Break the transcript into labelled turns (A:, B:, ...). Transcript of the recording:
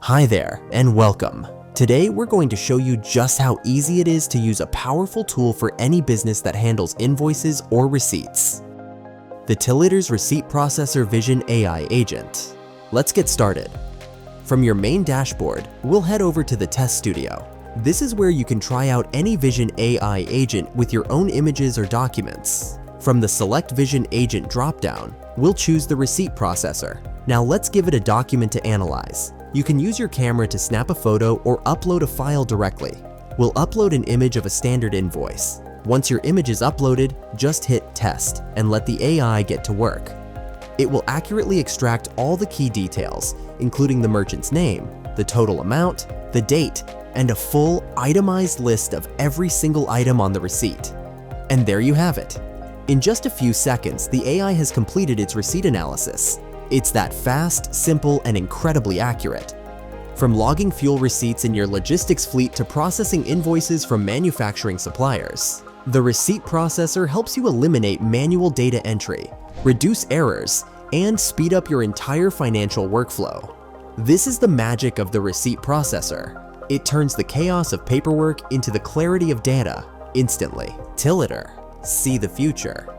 A: Hi there, and welcome. Today we're going to show you just how easy it is to use a powerful tool for any business that handles invoices or receipts. The Tiliter's Receipt Processor Vision AI Agent. Let's get started. From your main dashboard, we'll head over to the Test Studio. This is where you can try out any Vision AI agent with your own images or documents. From the Select Vision Agent dropdown, we'll choose the Receipt Processor. Now let's give it a document to analyze. You can use your camera to snap a photo or upload a file directly. We'll upload an image of a standard invoice. Once your image is uploaded, just hit Test and let the AI get to work. It will accurately extract all the key details, including the merchant's name, the total amount, the date, and a full itemized list of every single item on the receipt. And there you have it. In just a few seconds, the AI has completed its receipt analysis. It's that fast, simple, and incredibly accurate. From logging fuel receipts in your logistics fleet to processing invoices from manufacturing suppliers, the receipt processor helps you eliminate manual data entry, reduce errors, and speed up your entire financial workflow. This is the magic of the receipt processor. It turns the chaos of paperwork into the clarity of data instantly. Tiliter, see the future.